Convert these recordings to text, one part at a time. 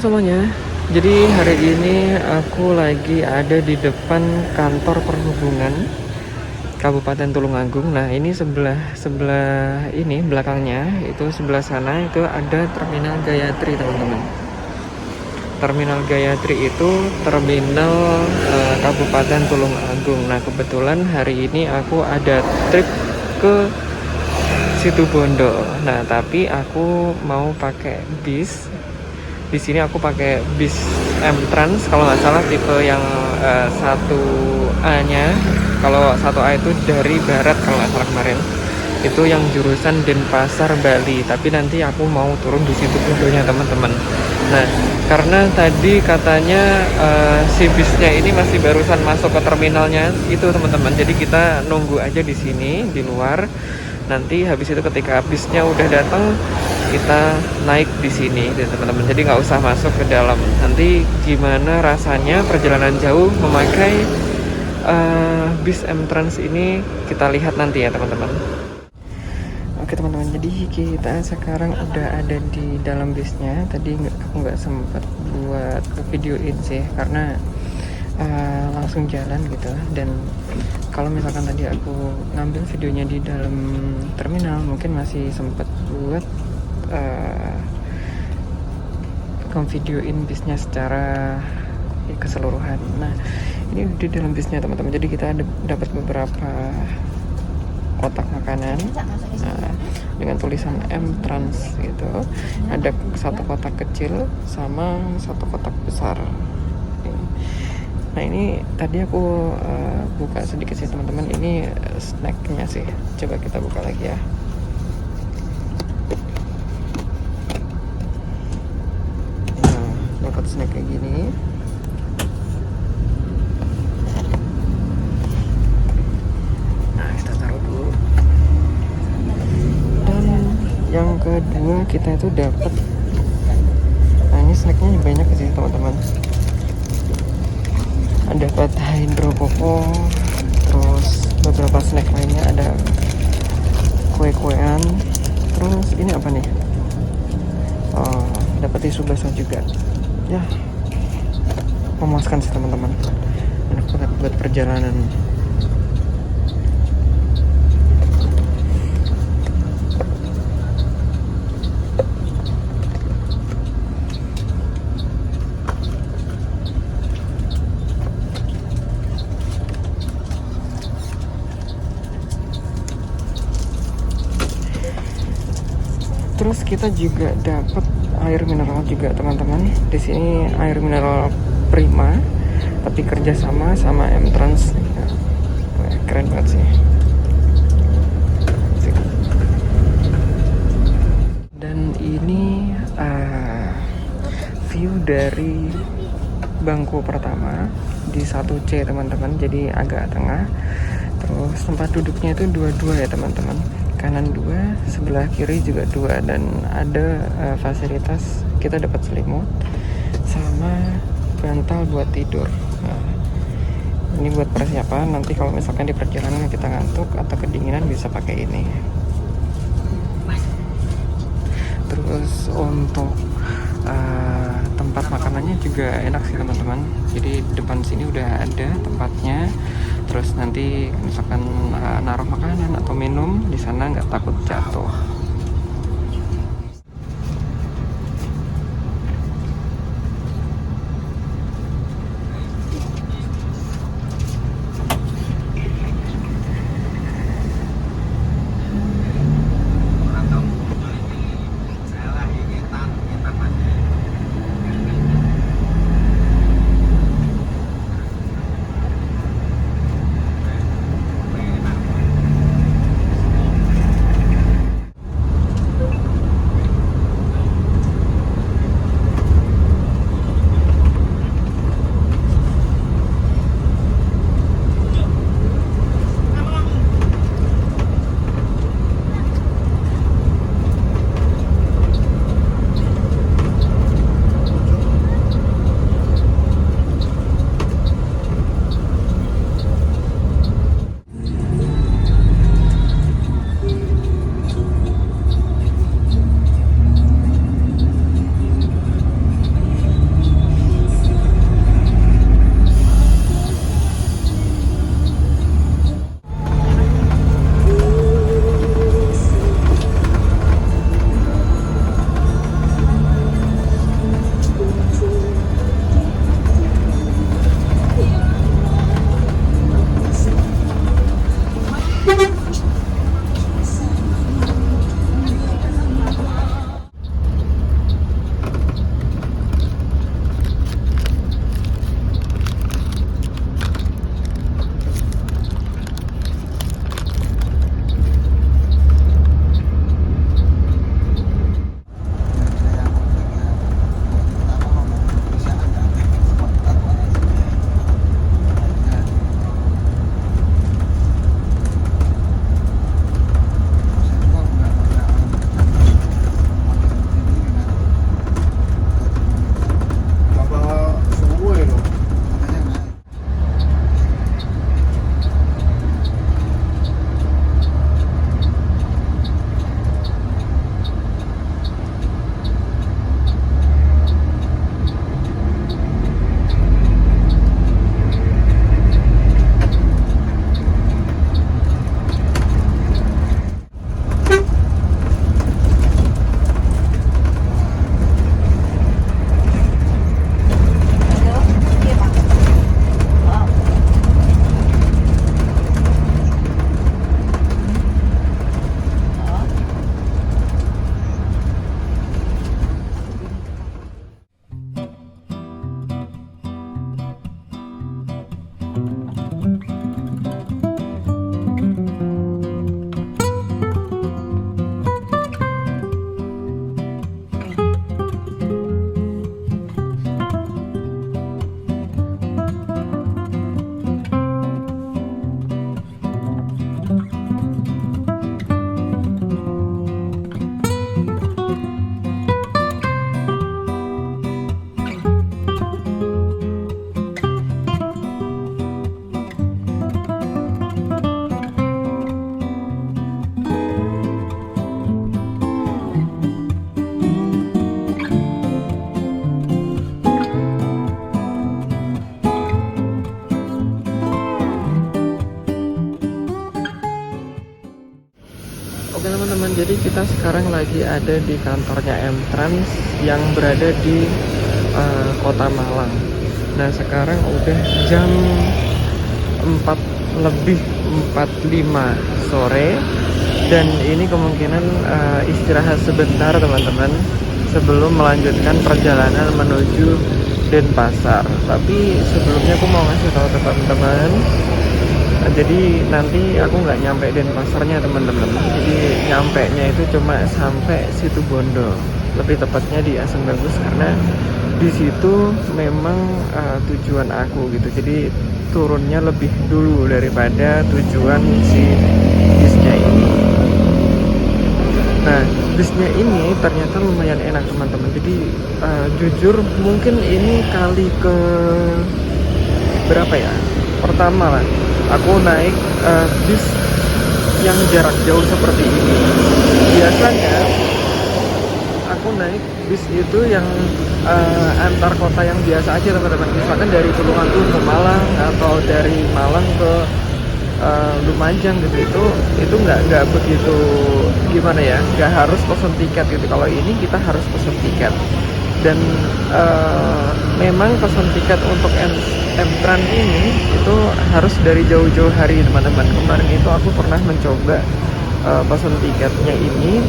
semuanya. Jadi hari ini aku lagi ada di depan kantor perhubungan Kabupaten Tulungagung. Nah, ini sebelah sebelah ini belakangnya itu sebelah sana itu ada Terminal Gayatri, teman-teman. Terminal Gayatri itu terminal Kabupaten Tulungagung. Nah, kebetulan hari ini aku ada trip ke Situbondo. Nah, tapi aku mau pakai bis. Di sini aku pakai bis M-Trans kalau nggak salah tipe yang 1A-nya. Kalau 1A itu dari barat kalau nggak salah kemarin. Itu yang jurusan Denpasar, Bali. Tapi nanti aku mau turun di situ Bondonya, teman-teman. Nah, karena tadi katanya si bisnya ini masih barusan masuk ke terminalnya itu, teman-teman. Jadi kita nunggu aja di sini di luar. Nanti habis itu ketika bisnya udah datang kita naik di sini, teman-teman. Jadi nggak usah masuk ke dalam. Nanti gimana rasanya perjalanan jauh memakai bis M-Trans ini kita lihat nanti ya, teman-teman. Oke, teman-teman, jadi kita sekarang udah ada di dalam bisnya. Tadi aku nggak sempat buat videoin sih karena langsung jalan gitu. Dan kalau misalkan tadi aku ngambil videonya di dalam terminal, mungkin masih sempat buat videoin bisnya secara keseluruhan. Nah, ini di dalam bisnya, teman-teman. Jadi kita dapat beberapa kotak makanan dengan tulisan M-Trans gitu. Ada satu kotak kecil sama satu kotak besar. Nah, ini tadi aku buka sedikit sih, teman-teman. Ini snacknya sih. Coba kita buka lagi ya. Nah, dapat snack kayak gini. Yang kedua kita itu dapat, nah ini snacknya banyak sih, teman-teman. Dapat Hydro Coco, terus beberapa snack lainnya, ada kue-kuean, terus ini apa nih, dapat tisu basah juga ya. Memuaskan sih, teman-teman. Enak banget buat perjalanan. Terus kita juga dapat air mineral juga, teman-teman. Di sini air mineral Prima, tapi kerjasama sama M-Trans. Wah, keren banget sih. Dan ini view dari bangku pertama di 1C, teman-teman. Jadi agak tengah. Terus tempat duduknya itu dua-dua ya, teman-teman. Kanan 2, sebelah kiri juga 2, dan ada fasilitas kita dapat selimut sama bantal buat tidur. Nah, ini buat persiapan nanti kalau misalkan di perjalanan kita ngantuk atau kedinginan bisa pakai ini. Terus untuk tempat makanannya juga enak sih, teman-teman. Jadi depan sini udah ada tempatnya. Terus nanti misalkan naruh makanan atau minum di sana nggak takut jatuh. jadi kita sekarang lagi ada di kantornya M-Trans yang berada di Kota Malang. Nah, sekarang udah jam 4 lebih 45 sore, dan ini kemungkinan istirahat sebentar teman-teman sebelum melanjutkan perjalanan menuju Denpasar. Tapi sebelumnya aku mau ngasih tahu ke teman-teman, jadi nanti aku nggak nyampe Denpasarnya teman-teman. Jadi nyampe nya itu cuma sampai Situbondo, lebih tepatnya di Asem Bagus, karena di situ memang tujuan aku gitu. Jadi turunnya lebih dulu daripada tujuan si bisnya ini. Nah, bisnya ini ternyata lumayan enak teman-teman. Jadi jujur mungkin ini kali ke berapa ya? Pertama lah aku naik bis yang jarak jauh seperti ini. Biasanya aku naik bis itu yang antar kota yang biasa aja teman-teman. Misalkan dari Tulungagung ke Malang, atau dari Malang ke Lumajang gitu. Itu nggak begitu gimana ya, nggak harus pesen tiket gitu. Kalau ini kita harus pesen tiket, dan memang pesen tiket untuk M-Trans ini itu harus dari jauh-jauh hari teman-teman. Kemarin itu aku pernah mencoba pesen tiketnya ini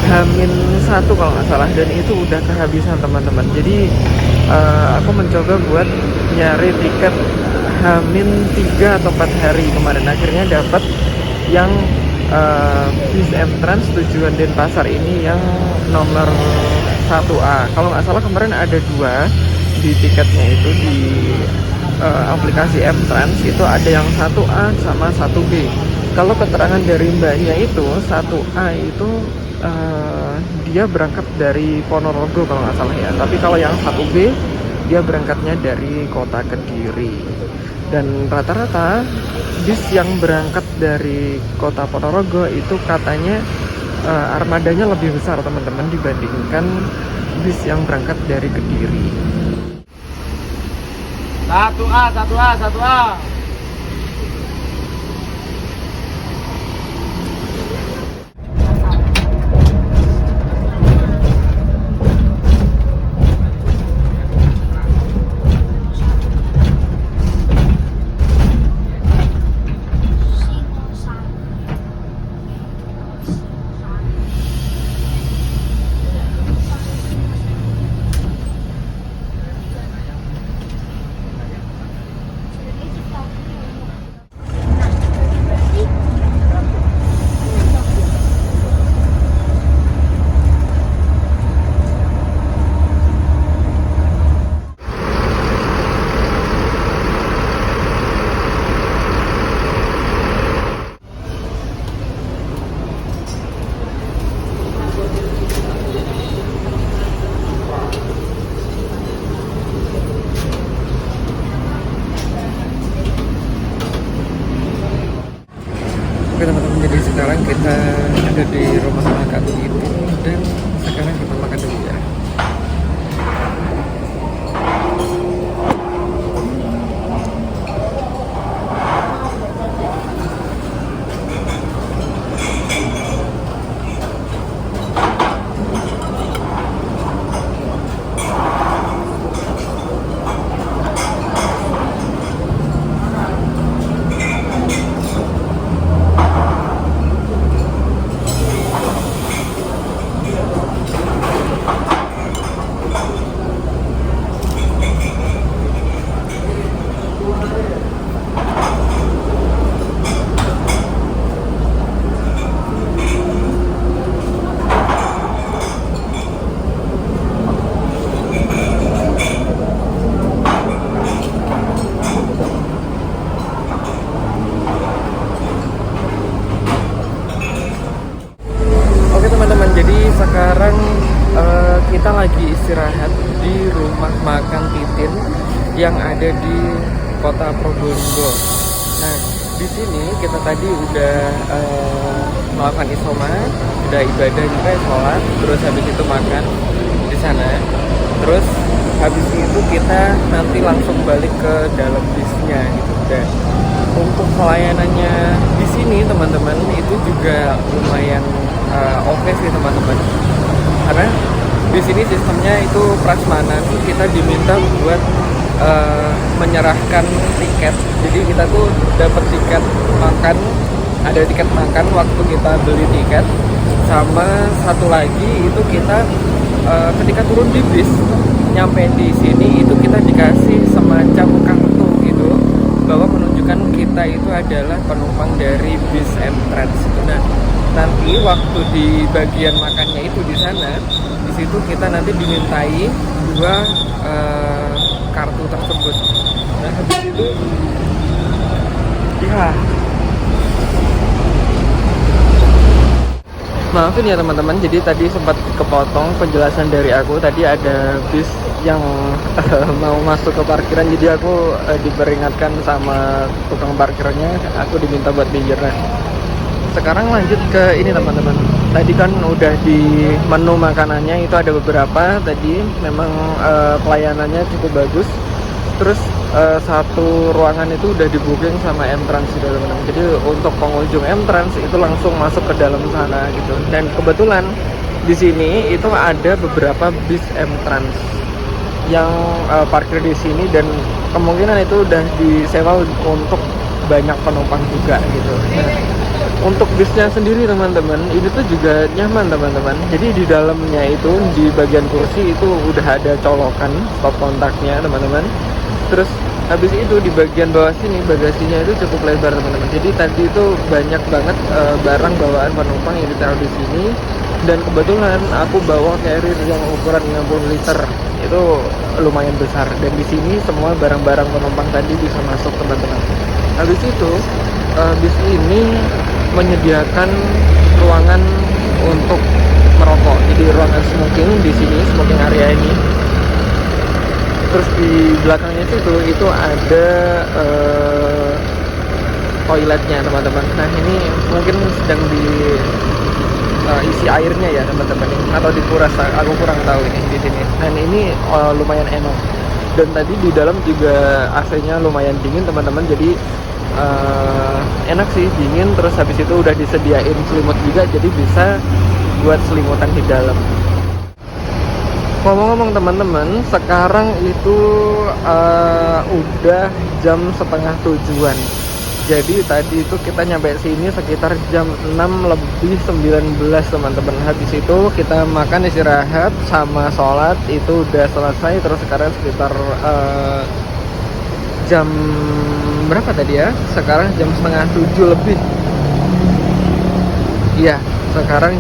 H-1 kalau nggak salah, dan itu udah kehabisan teman-teman. Jadi aku mencoba buat nyari tiket H-3 atau 4 hari kemarin. Akhirnya dapat yang bis M-Trans tujuan Denpasar ini yang nomor 1A. Kalau nggak salah kemarin ada 2 di tiketnya itu di aplikasi M-Trans. Itu ada yang 1A sama 1B. Kalau keterangan dari mbaknya itu 1A itu dia berangkat dari Ponorogo kalau nggak salah ya. Tapi kalau yang 1B dia berangkatnya dari kota Kediri. Dan rata-rata bis yang berangkat dari kota Ponorogo itu katanya armadanya lebih besar teman-teman dibandingkan bis yang berangkat dari Kediri. 1A. Oke teman-teman, jadi sekarang kita ada di rumah makan ini, dan sekarang kita makan dulu ya. Sekarang kita lagi istirahat di rumah makan Titin yang ada di kota Probolinggo. Nah, di sini kita tadi udah melakukan isoma, udah ibadah juga, sholat, terus habis itu makan di sana. Terus habis itu kita nanti langsung balik ke dalam bisnya gitu. Dan untuk pelayanannya di sini teman-teman itu juga lumayan oke sih teman-teman. Karena di sini sistemnya itu prasmanan, kita diminta buat menyerahkan tiket. Jadi kita tuh dapat tiket makan, ada tiket makan waktu kita beli tiket. Sama satu lagi itu kita ketika turun di bis, nyampe di sini itu kita dikasih semacam kartu gitu bahwa menunjukkan kita itu adalah penumpang dari bis Emtrans. Nah, nanti waktu di bagian makannya itu di sana, di situ kita nanti dimintai dua kartu tersebut. Nah, habis itu ya, maafin ya teman-teman, jadi tadi sempat kepotong penjelasan dari aku. Tadi ada bis yang mau masuk ke parkiran, jadi aku diperingatkan sama tukang parkirnya, aku diminta buat minggir. Nah, sekarang lanjut ke ini teman-teman. Tadi kan udah di menu makanannya itu ada beberapa, tadi memang pelayanannya cukup bagus. Terus satu ruangan itu udah di booking sama Emtrans gitu teman-teman. Jadi untuk pengunjung Emtrans itu langsung masuk ke dalam sana gitu. Dan kebetulan di sini itu ada beberapa bis Emtrans yang parkir di sini, dan kemungkinan itu udah disewa untuk banyak penumpang juga gitu. Nah, untuk bisnya sendiri teman-teman, ini tuh juga nyaman teman-teman. Jadi di dalamnya itu di bagian kursi itu udah ada colokan stop kontaknya teman-teman. Terus habis itu di bagian bawah sini bagasinya itu cukup lebar teman-teman. Jadi tadi itu banyak banget barang bawaan penumpang yang ditaruh di sini. Dan kebetulan aku bawa carrier yang ukuran 60 liter itu lumayan besar. Dan di sini semua barang-barang penumpang tadi bisa masuk teman-teman. Habis itu bis ini menyediakan ruangan untuk merokok. Jadi ruangan smoking di sini, smoking area ini. Terus di belakangnya itu ada toiletnya teman-teman. Nah, ini mungkin sedang di isi airnya ya teman-teman, atau dikuras, aku kurang tahu ini di sini. Dan ini lumayan enak. Dan tadi di dalam juga AC-nya lumayan dingin teman-teman. Jadi enak sih, dingin. Terus habis itu udah disediain selimut juga, jadi bisa buat selimutan di dalam. Ngomong-ngomong teman-teman, sekarang itu udah jam setengah 7-an. Jadi tadi itu kita nyampe sini sekitar jam 6:19 teman-teman. Habis itu kita makan, istirahat, sama sholat itu udah selesai. Terus sekarang sekitar jam berapa tadi ya? Sekarang jam setengah 7 lebih. Iya, sekarang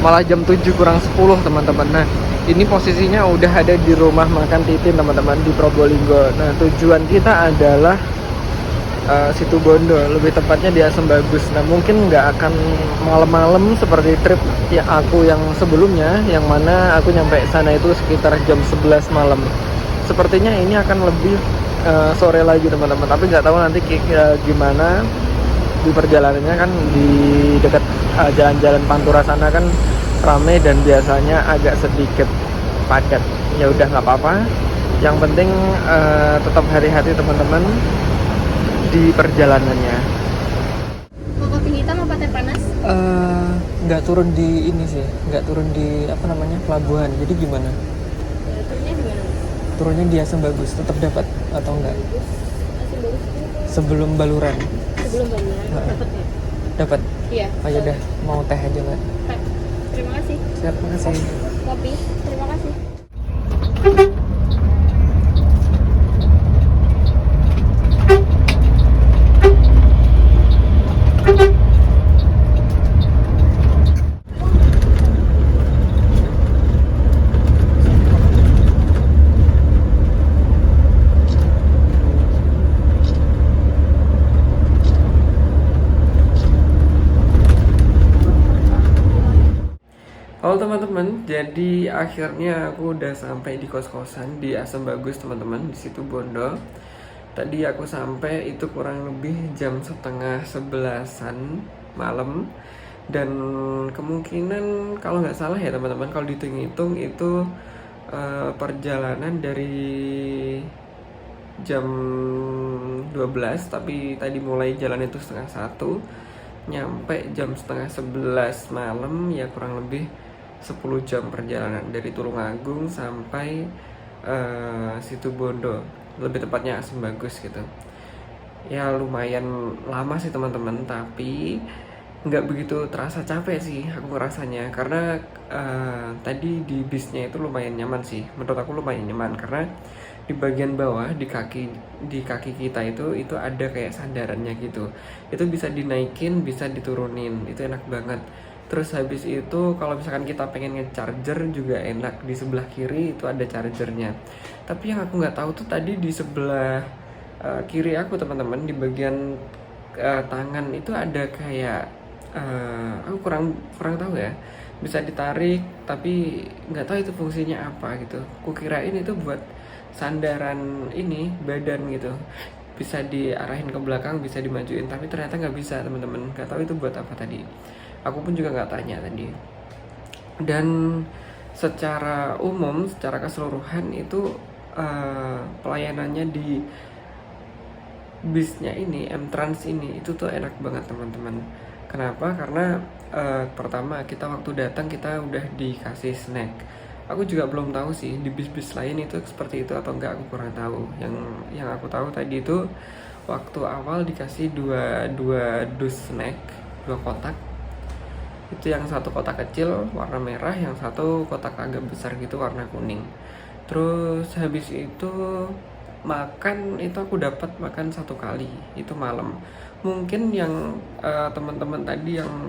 malah jam 7 kurang 10 teman-teman. Nah, ini posisinya udah ada di rumah makan Titin teman-teman di Probolinggo. Nah, tujuan kita adalah Situ Bondo, lebih tepatnya di Asam Bagus. Nah, mungkin nggak akan malam-malam seperti trip ya aku yang sebelumnya, yang mana aku nyampe sana itu sekitar jam 11 malam. Sepertinya ini akan lebih sore lagi teman-teman, tapi nggak tahu nanti gimana di perjalanannya. Kan di dekat jalan-jalan Pantura sana kan rame dan biasanya agak sedikit padat. Ya udah, nggak apa-apa, yang penting tetap hati-hati teman-teman di perjalanannya. Mau kopi hitam apa teh panas? Nggak turun di ini sih, nggak turun di apa namanya, pelabuhan. Jadi gimana? Turunnya di mana? Turunnya di Asam Bagus, tetap dapat atau enggak? Asam Bagus itu Sebelum Baluran. sebelum Baluran dapat ya? Dapat. Iya. Oh ya udah, mau teh aja nggak? Teh. Terima kasih. Siap, makasih. Kopi. Terima kasih. Halo teman-teman, jadi akhirnya aku udah sampai di kos-kosan di Asam Bagus teman-teman, di Situ Bondo. Tadi aku sampai itu kurang lebih jam setengah 11-an malam. Dan kemungkinan kalau nggak salah ya teman-teman, kalau dihitung-hitung itu perjalanan dari jam 12, tapi tadi mulai jalan itu setengah 1, nyampe jam setengah 11 malam, ya kurang lebih 10 jam perjalanan dari Tulungagung sampai Situbondo, lebih tepatnya Asem Bagus gitu. Ya lumayan lama sih teman-teman, tapi nggak begitu terasa capek sih aku ngerasanya, karena tadi di bisnya itu lumayan nyaman sih, menurut aku lumayan nyaman, karena di bagian bawah di kaki kita itu ada kayak sandarannya gitu, itu bisa dinaikin bisa diturunin, itu enak banget. Terus habis itu kalau misalkan kita pengen nge-charger juga enak, di sebelah kiri itu ada chargernya. Tapi yang aku nggak tahu tuh tadi di sebelah kiri aku teman-teman, di bagian tangan itu ada kayak aku kurang tahu ya, bisa ditarik tapi nggak tahu itu fungsinya apa gitu. Kukirain itu buat sandaran ini badan gitu, bisa diarahin ke belakang, bisa dimajuin, tapi ternyata nggak bisa teman-teman. Nggak tahu itu buat apa tadi, aku pun juga nggak tanya tadi. Dan secara umum, secara keseluruhan itu pelayanannya di bisnya ini, M-Trans ini, itu tuh enak banget teman-teman. Kenapa? Karena pertama kita waktu datang kita udah dikasih snack. Aku juga belum tahu sih di bis-bis lain itu seperti itu atau enggak, aku kurang tahu. Yang aku tahu tadi itu waktu awal dikasih dua dus snack, 2 kotak. Itu yang satu kotak kecil warna merah, yang satu kotak agak besar gitu warna kuning. Terus habis itu makan itu aku dapat makan 1 kali, itu malam. Mungkin yang teman-teman tadi yang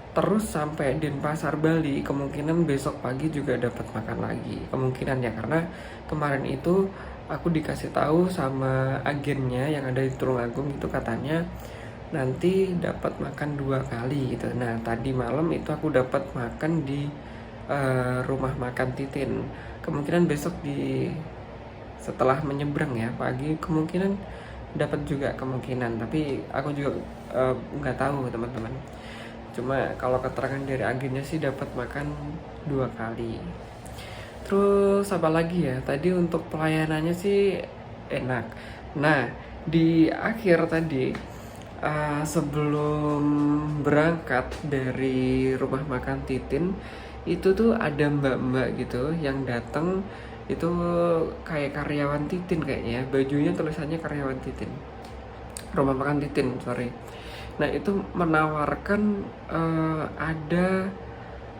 terus sampai Denpasar Bali, kemungkinan besok pagi juga dapat makan lagi, kemungkinan ya, karena kemarin itu aku dikasih tahu sama agennya yang ada di Tulungagung, itu katanya nanti dapat makan 2 kali gitu. Nah tadi malam itu aku dapat makan di rumah makan Titin, kemungkinan besok setelah menyeberang ya pagi kemungkinan dapat juga, kemungkinan, tapi aku juga nggak tahu teman-teman. Cuma kalau keterangan dari agennya sih dapat makan 2 kali. Terus apa lagi ya, tadi untuk pelayanannya sih enak. Nah di akhir tadi sebelum berangkat dari rumah makan Titin itu tuh ada mbak-mbak gitu yang datang, itu kayak karyawan Titin kayaknya, bajunya tulisannya karyawan Titin, rumah makan Titin, sorry. Nah itu menawarkan ada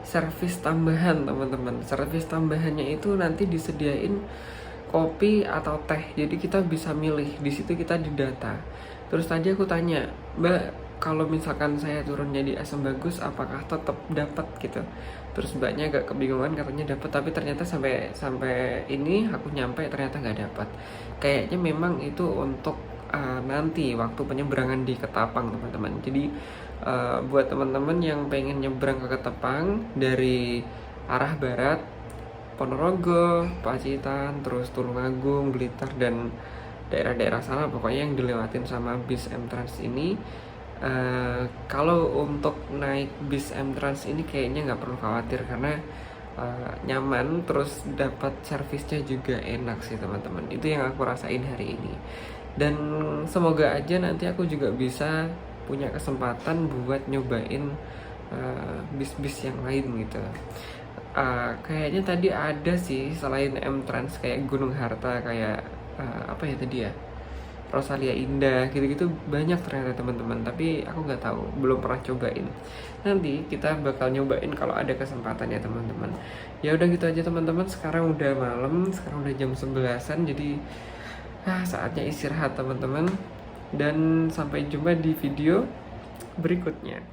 servis tambahan teman-teman. Servis tambahannya itu nanti disediain kopi atau teh, jadi kita bisa milih, di situ kita didata. Terus tadi aku tanya, Mbak, kalau misalkan saya turunnya di Asem Bagus apakah tetap dapat gitu? Terus mbaknya agak kebingungan, katanya dapat, tapi ternyata sampai ini aku nyampe ternyata nggak dapat. Kayaknya memang itu untuk nanti waktu penyeberangan di Ketapang teman-teman. Jadi buat teman-teman yang pengen nyebrang ke Ketapang dari arah barat, Ponorogo, Pacitan, terus Tulungagung, Blitar, dan daerah-daerah sana pokoknya yang dilewatin sama bis M-Trans ini, kalau untuk naik bis M-Trans ini kayaknya nggak perlu khawatir, karena nyaman, terus dapat servisnya juga enak sih teman-teman. Itu yang aku rasain hari ini, dan semoga aja nanti aku juga bisa punya kesempatan buat nyobain bis-bis yang lain gitu. Kayaknya tadi ada sih selain M-Trans kayak Gunung Harta, kayak apa ya tadi ya, Rosalia Indah gitu-gitu, banyak ternyata teman-teman, tapi aku nggak tahu, belum pernah cobain. Nanti kita bakal nyobain kalau ada kesempatan ya teman-teman. Ya udah gitu aja teman-teman, sekarang udah malam, sekarang udah jam 11-an, jadi saatnya istirahat teman-teman, dan sampai jumpa di video berikutnya.